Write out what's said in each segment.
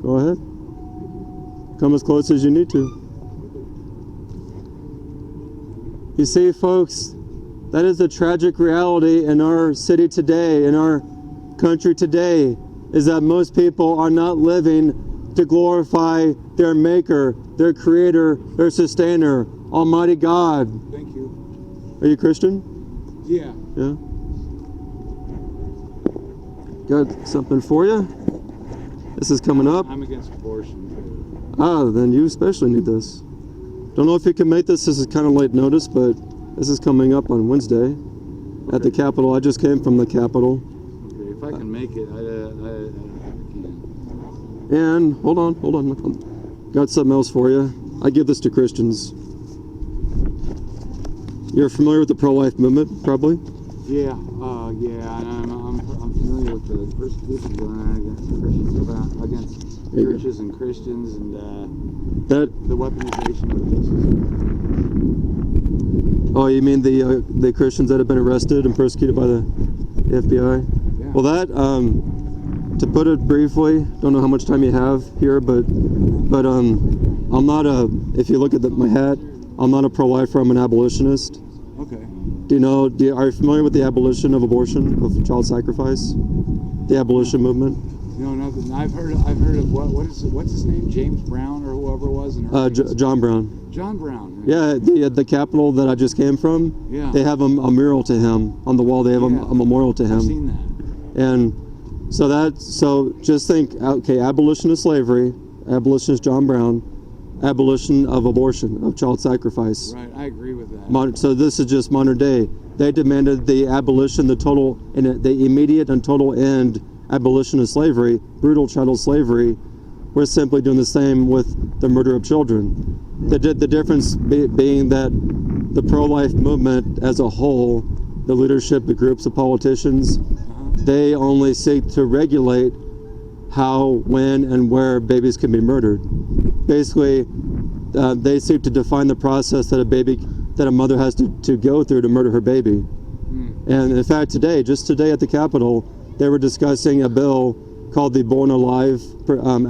Go ahead. Come as close as you need to. You see, folks, that is the tragic reality in our city today, in our country today, is that most people are not living to glorify their Maker, their Creator, their Sustainer, Almighty God. Thank you. Are you Christian? Yeah. Yeah. Got something for you. This is coming up. I'm against abortion. Then you especially need this. Don't know if you can make this. This is kind of late notice, but this is coming up on Wednesday at the Capitol. I just came from the Capitol. Okay, if I can make it, I can. And hold on. Got something else for you. I give this to Christians. You're familiar with the pro-life movement, probably? Yeah, and I'm familiar with the persecution going on against Christians, against churches and Christians, and the weaponization of this. Oh, you mean the Christians that have been arrested and persecuted by the FBI? Yeah. Well, that to put it briefly, don't know how much time you have here, but I'm not if you look at my hat, I'm not a pro-lifer. I'm an abolitionist. Okay. Are you familiar with the abolition of abortion, of child sacrifice? The abolition movement? No, nothing. I've heard of what's his name? James Brown or whoever it was? John Brown. John Brown. Yeah, the Capitol that I just came from. Yeah. They have a mural to him on the wall. They have a memorial to him. I've seen that. And so just think, okay, abolition of slavery, abolitionist John Brown, abolition of abortion, of child sacrifice. Right, I agree with that. So this is just modern day. They demanded the abolition, the immediate and total end abolition of slavery, brutal chattel slavery. We're simply doing the same with the murder of children. The difference being that the pro-life movement as a whole, the leadership, the groups of politicians, they only seek to regulate how, when, and where babies can be murdered. Basically, they seek to define the process that a mother has to go through to murder her baby. And in fact, just today at the Capitol, they were discussing a bill called the Born Alive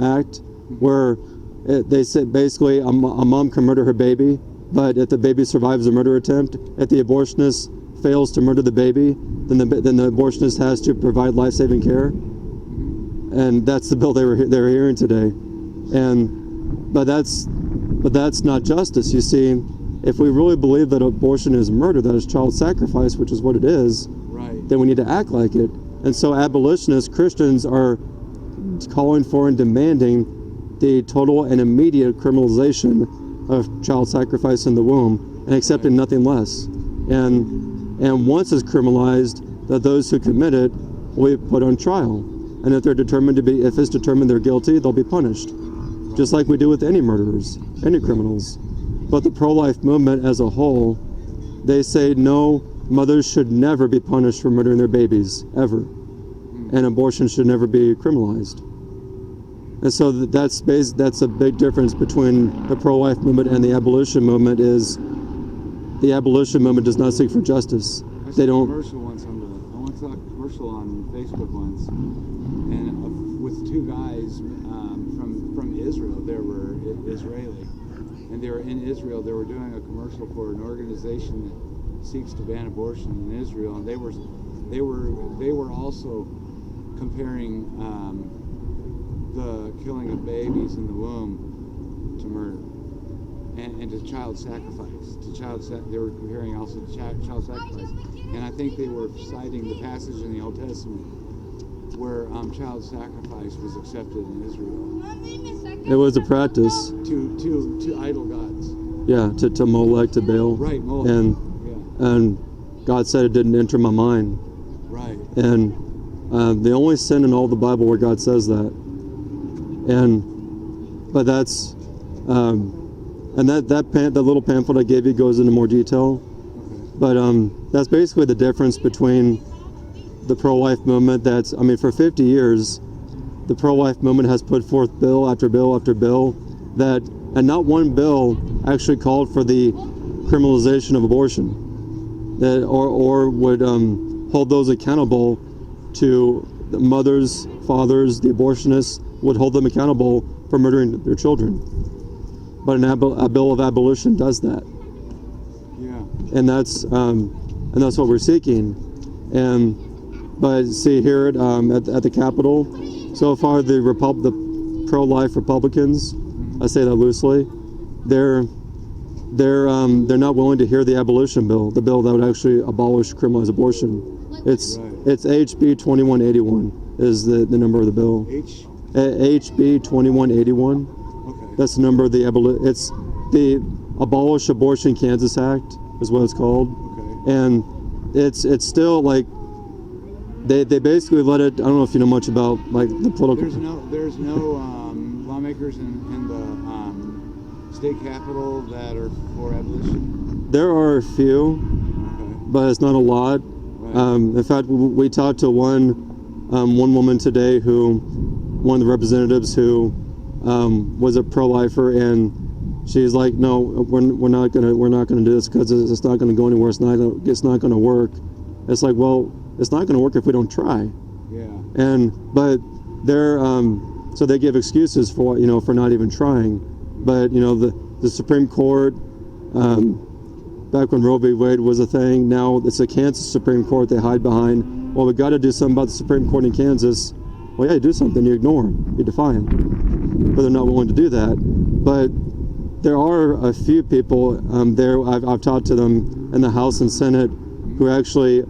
Act, where they said basically a mom can murder her baby, but if the baby survives a murder attempt, if the abortionist fails to murder the baby, then the abortionist has to provide life-saving care. And that's the bill they were hearing today. But that's not justice. You see, if we really believe that abortion is murder, that is child sacrifice, which is what it is, right, then we need to act like it. And so abolitionists, Christians, are calling for and demanding the total and immediate criminalization of child sacrifice in the womb and accepting nothing less. And once it's criminalized, that those who commit it will be put on trial. And if it's determined they're guilty, they'll be punished. Just like we do with any murderers, any criminals. But the pro-life movement as a whole, they say no, mothers should never be punished for murdering their babies, ever. And abortion should never be criminalized. And so that's a big difference between the pro-life movement and the abolition movement. Is the abolition movement does not seek for justice. They don't. I once saw a commercial on Facebook once, and with two guys from Israel. They were Israeli, and they were in Israel. They were doing a commercial for an organization that seeks to ban abortion in Israel, and they were also comparing the killing of babies in the womb to murder and to child sacrifice. They were comparing also to child sacrifice, and I think they were citing the passage in the Old Testament where child sacrifice was accepted in Israel. It was a practice to idol gods. Yeah, to Molech, to Baal. Right, Molech. And God said it didn't enter my mind. Right. And the only sin in all the Bible where God says that. But that's and that little pamphlet I gave you goes into more detail. Okay. But that's basically the difference between the pro-life movement. For 50 years, the pro-life movement has put forth bill after bill after bill and not one bill actually called for the criminalization of abortion, or would hold those accountable to the mothers, fathers, the abortionists would hold them accountable for murdering their children. But a bill of abolition does that. Yeah. And that's what we're seeking. But see here at the Capitol, so far the pro-life Republicans, I say that loosely, they're not willing to hear the abolition bill, the bill that would actually abolish criminalized abortion. It's HB 2181 is the number of the bill. HB 2181. Okay. That's the number of it's the Abolish Abortion Kansas Act is what it's called. Okay. And it's still like they basically let it. I don't know if you know much about like the political. There's no lawmakers in the state capitol that are for abolition. There are a few, Okay. but it's not a lot. Right. In fact, we talked to one woman today one of the representatives who was a pro-lifer, and she's like, no, we're not gonna do this because it's not gonna go anywhere. It's not gonna work. It's like, well, it's not gonna work if we don't try. Yeah. But they're so they give excuses for for not even trying. But the Supreme Court, back when Roe v. Wade was a thing, now it's the Kansas Supreme Court they hide behind. Well, we got to do something about the Supreme Court in Kansas. Well, yeah, you do something, you ignore them, you defy them. But they're not willing to do that. But there are a few people there, I've talked to them in the House and Senate, who actually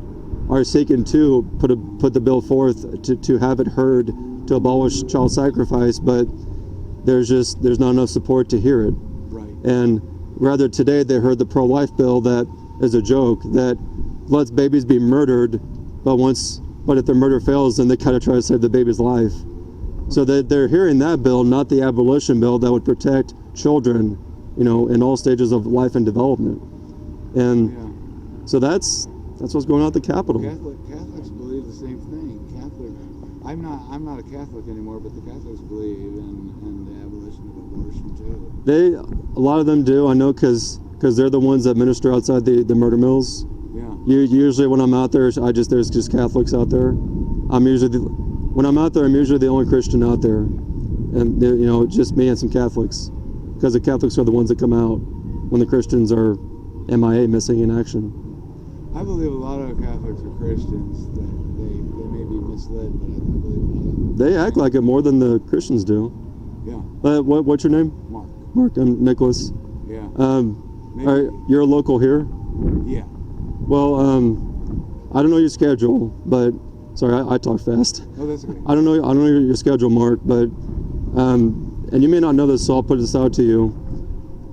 are seeking to put the bill forth to have it heard, to abolish child sacrifice, but there's not enough support to hear it. Right. And rather today they heard the pro-life bill that is a joke, that lets babies be murdered, but if their murder fails, then they kind of try to save the baby's life. So they're hearing that bill, not the abolition bill that would protect children, in all stages of life and development. And Yeah. so that's what's going on at the Capitol. Catholics believe the same thing. I'm not a Catholic anymore, but the Catholics believe in the abolition of abortion too. A lot of them do. I know because they're the ones that minister outside the murder mills. Yeah. Usually when I'm out there, there's just Catholics out there. When I'm out there, I'm usually the only Christian out there, and just me and some Catholics, because the Catholics are the ones that come out when the Christians are MIA, missing in action. I believe a lot of Catholics are Christians. They may be misled, but I believe a lot of them. They act like it more than the Christians do. Yeah. What's your name? Mark. Mark. I'm Nicholas. Yeah. You're a local here? Yeah. Well, I don't know your schedule, but sorry, I talk fast. Oh, that's okay. I don't know your schedule, Mark, but and you may not know this, so I'll put this out to you.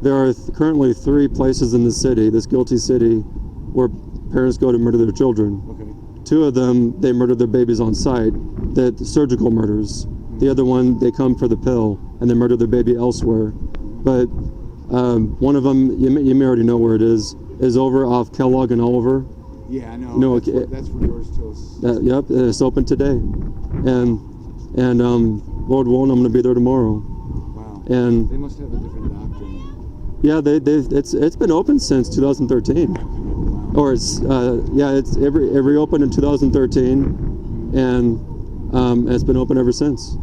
There are currently 3 places in the city, this guilty city, where parents go to murder their children. Okay. 2 of them, they murder their babies on site, the surgical murders. The other one, they come for the pill and they murder their baby elsewhere. But one of them, you may already know where it is over off Kellogg and Oliver. Yeah, I know. No, that's where yours tills. Yep, it's open today, and Lord willing, I'm going to be there tomorrow. Wow. And They must have a different doctrine. yeah, it's been open since 2013, or it's it reopened in 2013, and it's been open ever since.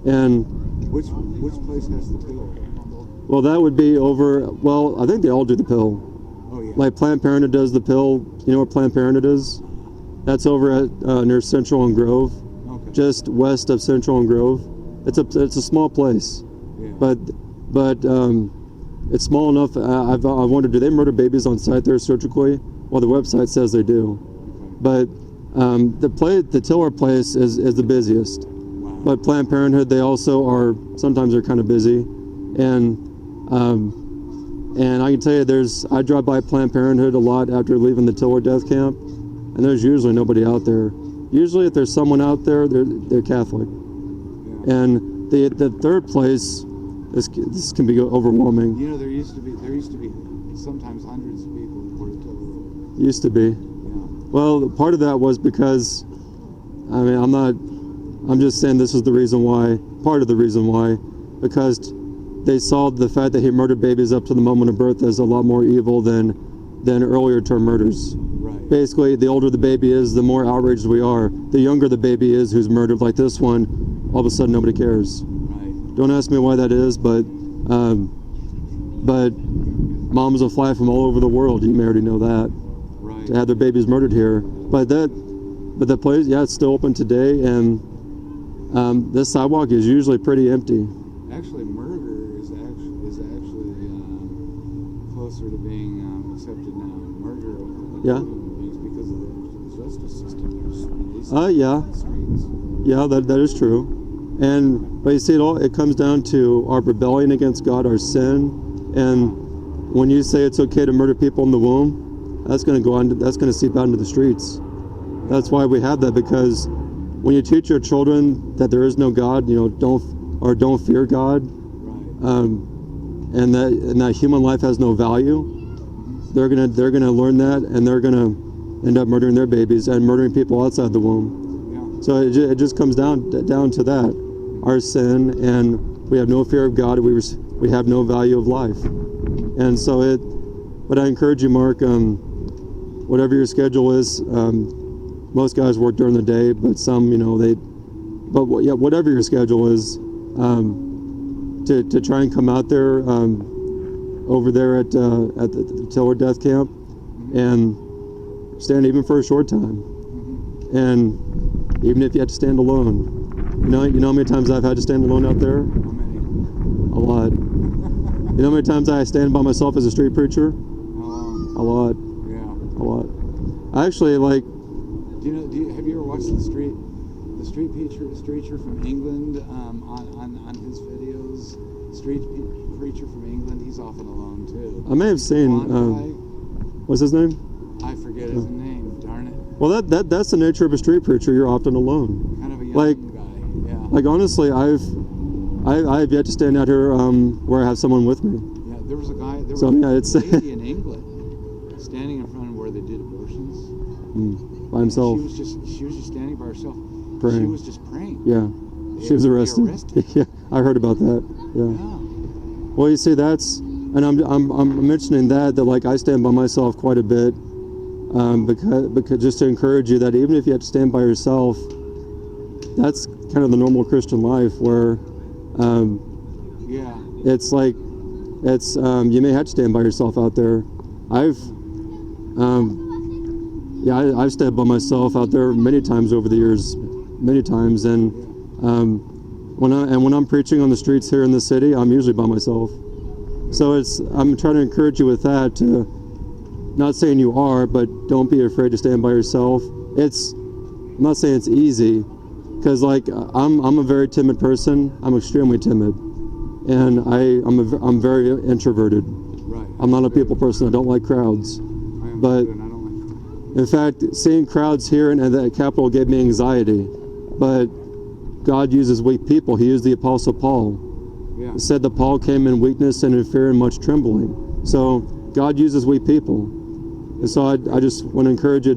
And Which place has the pill? well, that would be over. Well, I think they all do the pill. Oh yeah. Like Planned Parenthood does the pill. You know where Planned Parenthood is? That's over at near Central and Grove, Okay. just west of Central and Grove. It's a small place, Yeah. but it's small enough. I've wondered, do they murder babies on site there surgically? Well, the website says they do, but the Tiller place is the busiest. Wow. But Planned Parenthood, they also are, sometimes they're kind of busy, and I can tell you, I drive by Planned Parenthood a lot after leaving the Tiller death camp, and there's usually nobody out there. Usually, if there's someone out there, they're Catholic. Yeah. And the third place, this can be overwhelming. You know, there used to be sometimes hundreds of people who were total. Used to be. Yeah. Well, part of that was because, I'm just saying this is the reason why, part of the reason why, because they saw the fact that he murdered babies up to the moment of birth as a lot more evil than earlier term murders. Right. Basically, the older the baby is, the more outraged we are. The younger the baby is who's murdered, like this one, all of a sudden nobody cares. Right. Don't ask me why that is, but moms will fly from all over the world. You may already know that. Right. To have their babies murdered here, but the place, yeah, it's still open today, and this sidewalk is usually pretty empty. Actually, murder is actually closer to being accepted now. Murder of Yeah. human beings because of the justice system. There's Yeah. streets. Yeah, that is true. But you see, it comes down to our rebellion against God, our sin, and when you say it's okay to murder people in the womb, that's going to go on. That's going to seep out into the streets. That's why we have that, because when you teach your children that there is no God, don't fear God, Right. and that human life has no value, they're gonna learn that, and they're gonna end up murdering their babies and murdering people outside the womb. Yeah. So it just comes down to that, our sin, and we have no fear of God. We have no value of life, and so But I encourage you, Mark, whatever your schedule is. Most guys work during the day, but some, whatever your schedule is, to try and come out there over there at the Tiller Death Camp and stand even for a short time, and even if you have to stand alone, you know how many times I've had to stand alone out there? How many? A lot. You know how many times I stand by myself as a street preacher? A lot. Yeah. A lot. I actually Have you ever watched the street preacher from England on his videos? Street preacher from England, he's often alone too. I may have seen. What's his name? I forget his name. Darn it. Well, that's the nature of a street preacher. You're often alone. Kind of a young Like- guy. Yeah. Like honestly, I've yet to stand out here where I have someone with me. Yeah. There was a guy. There was So, yeah, it's- a lady in England standing in front of where they did abortions. By himself, She was just standing by herself. Praying. She was just praying. yeah. She was They arrested. arrested. Yeah, I heard about that. Yeah. Yeah. Well, you see, and I'm mentioning that like I stand by myself quite a bit, because just to encourage you that even if you have to stand by yourself, that's kind of the normal Christian life where, Yeah. it's like, you may have to stand by yourself out there. I've stepped by myself out there many times over the years, and when I'm preaching on the streets here in the city, I'm usually by myself. So I'm trying to encourage you with that, to not saying you are, but don't be afraid to stand by yourself. I'm not saying it's easy, because like I'm a very timid person. I'm extremely timid, and I'm very introverted. Right. I'm not a people person. I don't like crowds. I am but- too, and I don't like. In fact, seeing crowds here and at the Capitol gave me anxiety. But God uses weak people. He used the Apostle Paul. Yeah. It said that Paul came in weakness and in fear and much trembling. So God uses weak people. And so I just want to encourage you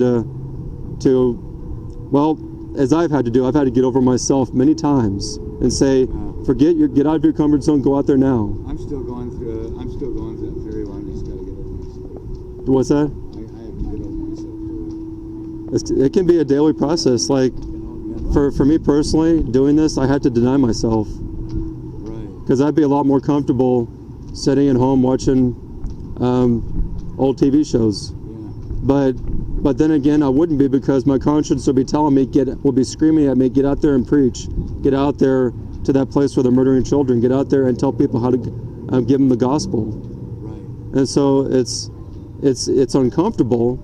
well, as I've had to do, I've had to get over myself many times and say, get out of your comfort zone, go out there now. I'm still going through that period where I just got to get over myself. What's that? I have to get over myself. It can be a daily process. Like for me personally, doing this, I had to deny myself. Right. Because I'd be a lot more comfortable sitting at home watching old TV shows. Yeah. But then again, I wouldn't be, because my conscience would be telling me, will be screaming at me, get out there and preach. Get out there to that place where they're murdering children. Get out there and tell people how to give them the gospel. Right. And so it's uncomfortable,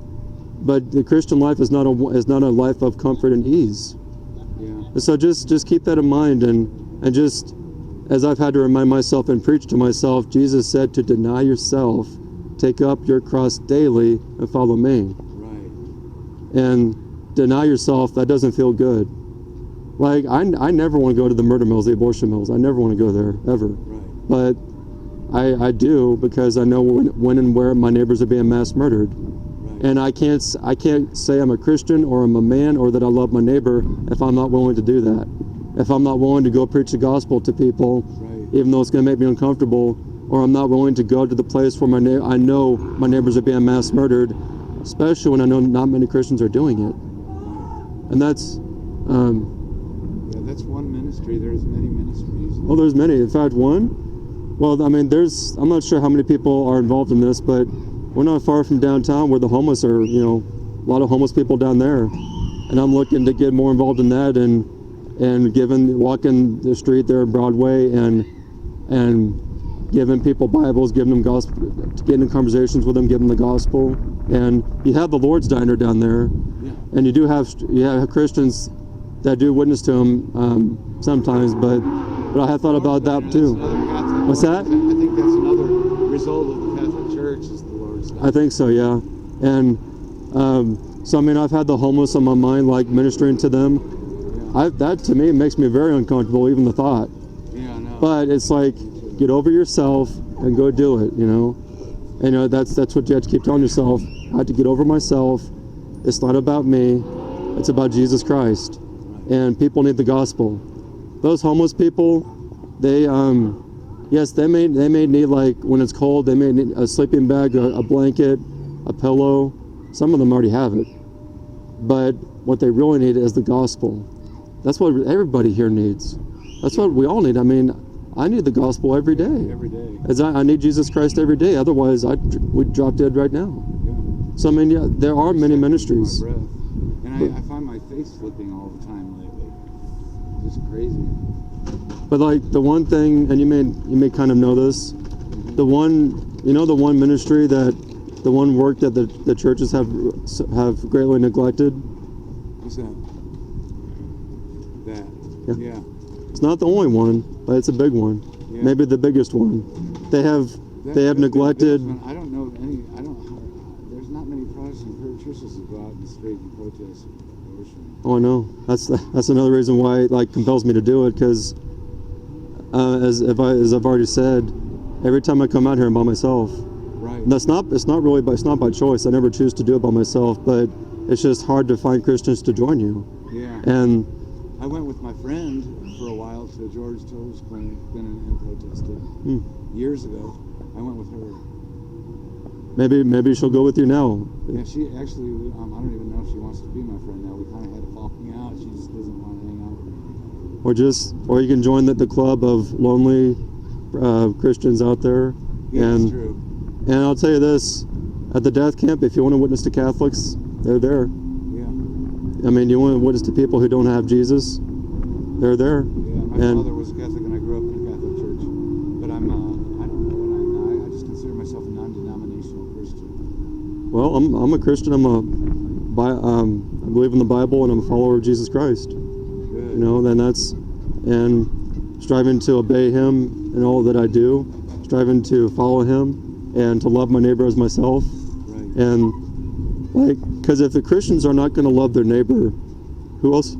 but the Christian life is not a life of comfort and ease. Yeah. And so just keep that in mind, and just as I've had to remind myself and preach to myself, Jesus said to deny yourself, take up your cross daily, and follow me. Right. And deny yourself, that doesn't feel good. Like I never want to go to the murder mills, the abortion mills. I never want to go there ever. Right. But I do, because I know when and where my neighbors are being mass murdered. Right. And I can't say I'm a Christian or I'm a man or that I love my neighbor if I'm not willing to do that. If I'm not willing to go preach the gospel to people, Right. even though it's going to make me uncomfortable, or I'm not willing to go to the place where I know my neighbors are being mass murdered, especially when I know not many Christians are doing it. And that's Yeah, that's one ministry. There's many ministries. Well, there's many. In fact, one. Well, I mean, I'm not sure how many people are involved in this, but we're not far from downtown where the homeless are. You know, a lot of homeless people down there, and I'm looking to get more involved in that and walking the street there on Broadway and giving people Bibles, giving them gospel, getting in conversations with them, giving them the gospel. And you have the Lord's Diner down there, and you have Christians that do witness to him sometimes. But I have thought about that too. What's that? I think that's another result of the Catholic Church is the Lord's Diner. I think so, yeah. And so I mean, I've had the homeless on my mind, like ministering to them. That to me makes me very uncomfortable, even the thought. Yeah, I know. But it's like, get over yourself and go do it, you know. And you know, that's what you have to keep telling yourself. I have to get over myself. It's not about me. It's about Jesus Christ. And people need the gospel. Those homeless people, they yes, they may need, like when it's cold, they may need a sleeping bag, a blanket, a pillow. Some of them already have it. But what they really need is the gospel. That's what everybody here needs. That's what we all need. I mean, I need the gospel every day. Every day. I need Jesus Christ every day. Otherwise, we'd drop dead right now. Yeah. So I mean, yeah, there are many ministries. My breath. And I find my face slipping all the time lately. Just crazy. But like the one thing, and you may kind of know this, the one ministry the one work that the churches have greatly neglected. What's that? Yeah. It's not the only one, but it's a big one. Yeah. Maybe the biggest one. They have neglected. I don't know any. There's not many Protestant churches that go out in the street and protest abortion. Oh, I know. That's another reason why it like compels me to do it, because as I've already said, every time I come out here, I'm by myself. Right. And it's not by choice. I never choose to do it by myself, but it's just hard to find Christians to join you. Yeah. And I went with my friend for a while to George Toll's clinic, and protested years ago. I went with her. Maybe she'll go with you now. Yeah, she actually. I don't even know if she wants to be my friend now. We kind of had a falling out. She just doesn't want to hang out with me. Or you can join the club of lonely Christians out there. Yeah, that's true. And I'll tell you this: at the death camp, if you want to witness to Catholics, they're there. I mean, you want to witness to people who don't have Jesus? They're there. Yeah, my father was Catholic, and I grew up in a Catholic church. But I don't know what I just consider myself a non-denominational Christian. Well, I'm a Christian. I believe in the Bible, and I'm a follower of Jesus Christ. Good. You know, and striving to obey Him in all that I do, striving to follow Him, and to love my neighbor as myself. Right. And because if the Christians are not going to love their neighbor, who else?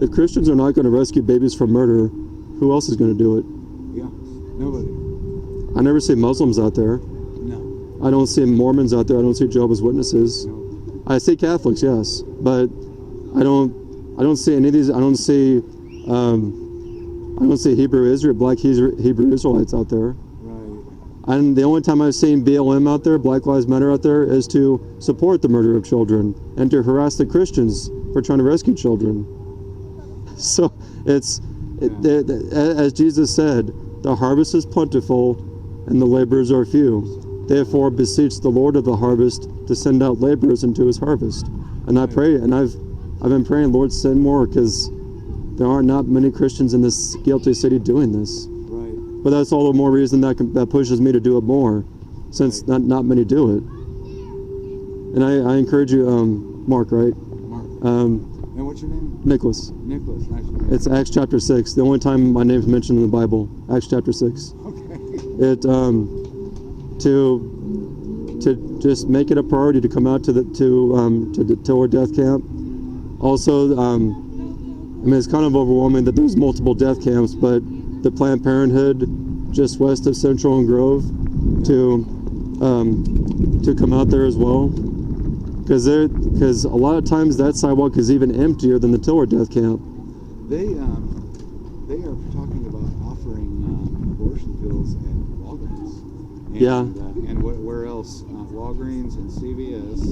If Christians are not going to rescue babies from murder, who else is going to do it? Yeah, nobody. I never see Muslims out there. No. I don't see Mormons out there. I don't see Jehovah's Witnesses. No. I see Catholics, yes, but I don't see any of these. I don't see Black Hebrew Israelites out there. And the only time I've seen BLM out there, Black Lives Matter out there, is to support the murder of children and to harass the Christians for trying to rescue children. So as Jesus said, the harvest is plentiful and the laborers are few. Therefore beseech the Lord of the harvest to send out laborers into his harvest. And I pray, and I've been praying, Lord, send more, because there are not many Christians in this guilty city doing this. But that's all the more reason that pushes me to do it more, since not many do it. And I encourage you, Mark, right? Mark. And what's your name? Nicholas. Nicholas, nice to meet you. It's Acts chapter 6. The only time my name's mentioned in the Bible. Acts chapter 6. Okay. It to just make it a priority to come out to our death camp. Also, I mean, it's kind of overwhelming that there's multiple death camps, but the Planned Parenthood just west of Central and Grove to come out there as well, because a lot of times that sidewalk is even emptier than the Tiller death camp. They are talking about offering abortion pills at Walgreens. And where else? Walgreens and CVS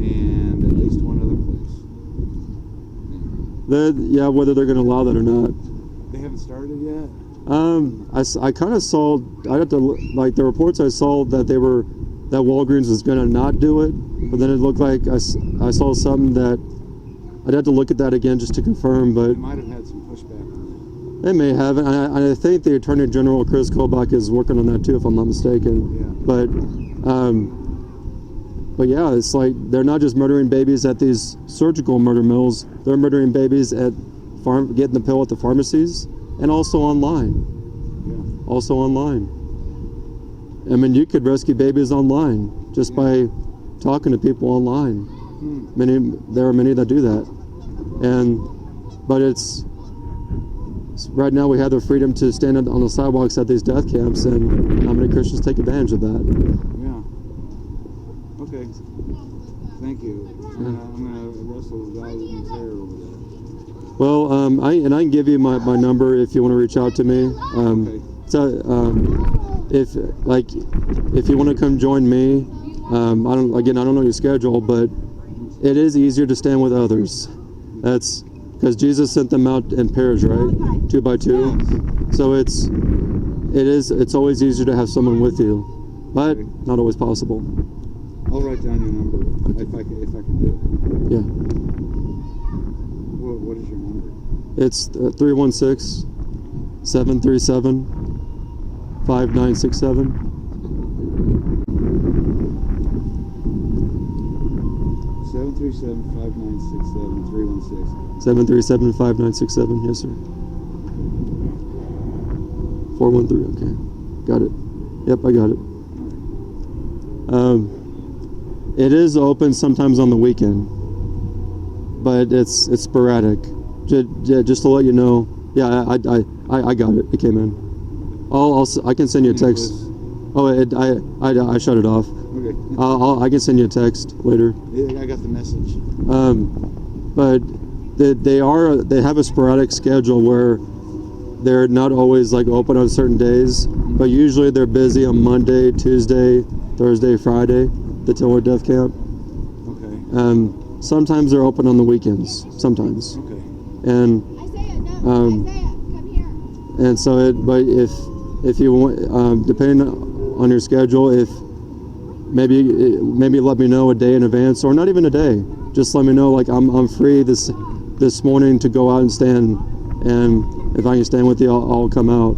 and at least one other place. Whether they're going to allow that or not. They haven't started yet? I kind of saw, I had to, like, the reports I saw that that Walgreens was going to not do it, but then it looked like I saw something that, I'd have to look at that again just to confirm, but They might have had some pushback on they may have, and I think the Attorney General, Chris Kobach, is working on that too, if I'm not mistaken. Yeah. But yeah, it's like, they're not just murdering babies at these surgical murder mills, they're murdering babies at getting the pill at the pharmacies, and also online. Yeah. Also online. I mean, you could rescue babies online just by talking to people online. There are many that do that, but it's right now we have the freedom to stand on the sidewalks at these death camps, and not many Christians take advantage of that. Yeah. Okay. Thank you. I'm gonna wrestle with guys in the chair over there. Well, I can give you my number if you want to reach out to me. Okay. So, if you want to come join me, I don't know your schedule, but it is easier to stand with others. That's because Jesus sent them out in pairs, right? 2 by 2. So it's always easier to have someone with you, but not always possible. I'll write down your number if I can do it. Yeah. What is your number? It's 316 737 5967. 737-5967 316. 737 5967. Yes, sir. 413. Okay, got it. Yep, I got it. It is open sometimes on the weekend, but it's sporadic. Just to let you know. Yeah, I got it. It came in. I can send you a text. Oh, I shut it off. Okay. I can send you a text later. I got the message. But they have a sporadic schedule where they're not always like open on certain days, but usually they're busy on Monday, Tuesday, Thursday, Friday, the Tiller Death Camp. Okay. Sometimes they're open on the weekends. Sometimes. Okay. And Isaiah, come here. and so but if you want, depending on your schedule, if maybe let me know a day in advance, or not even a day. Just let me know, like, I'm free this morning to go out and stand, and if I can stand with you, I'll come out.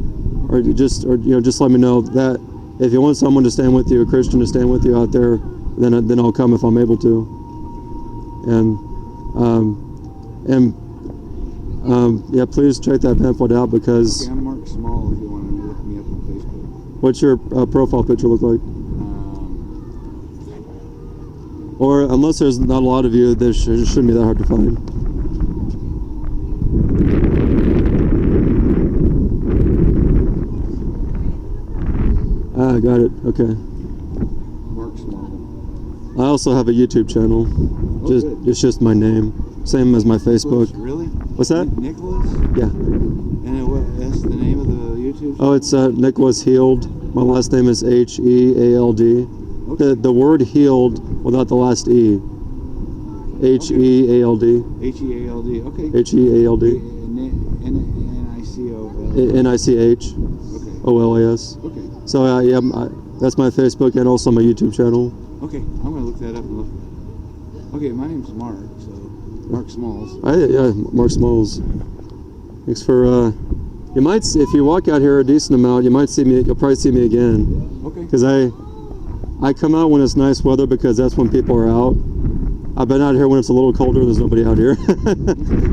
Or just let me know that if you want someone to stand with you, a Christian to stand with you out there, then I'll come if I'm able to. Yeah, please check that pamphlet out, because. Okay, I'm Mark Small if you want to look me up on Facebook. What's your profile picture look like? Or unless there's not a lot of you, it shouldn't be that hard to find. Got it. Okay. Mark Small. I also have a YouTube channel. Good. It's just my name, same as my Facebook. Really? What's that? Nicholas? Yeah. And that's the name of the YouTube channel? Oh, it's Nicholas Heald. My last name is Heald. Okay. The word healed without the last E. Heald. Heald. Okay. Heald. N-I-C-O-L. Nich. Okay. OLAS. Okay. So that's my Facebook and also my YouTube channel. Okay. I'm going to look that up and look. Okay, my name's Mark, so Mark Smalls. Yeah, Mark Smalls. Thanks for. You might, if you walk out here a decent amount, you might see me. You'll probably see me again. Okay. Because I come out when it's nice weather, because that's when people are out. I've been out here when it's a little colder and there's nobody out here.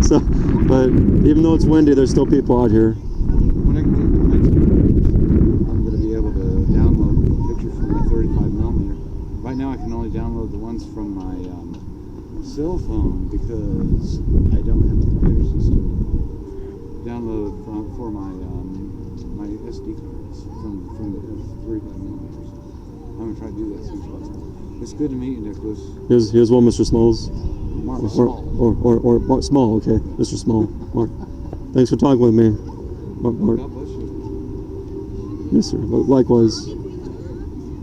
So, but even though it's windy, there's still people out here. When I get to next week, I'm going to be able to download a picture from my 35mm. Right now I can only download the ones from my cell phone, because I don't have a computer system. Download for my my SD cards from the 35mm. I'm going to try to do that soon. It's good to meet you, Nicholas. Here's one, Mr. Smalls. Mark Small. Or Mark Small, okay. Mr. Small. Mark. Thanks for talking with me. Mark. God bless you. Yes, sir. Likewise.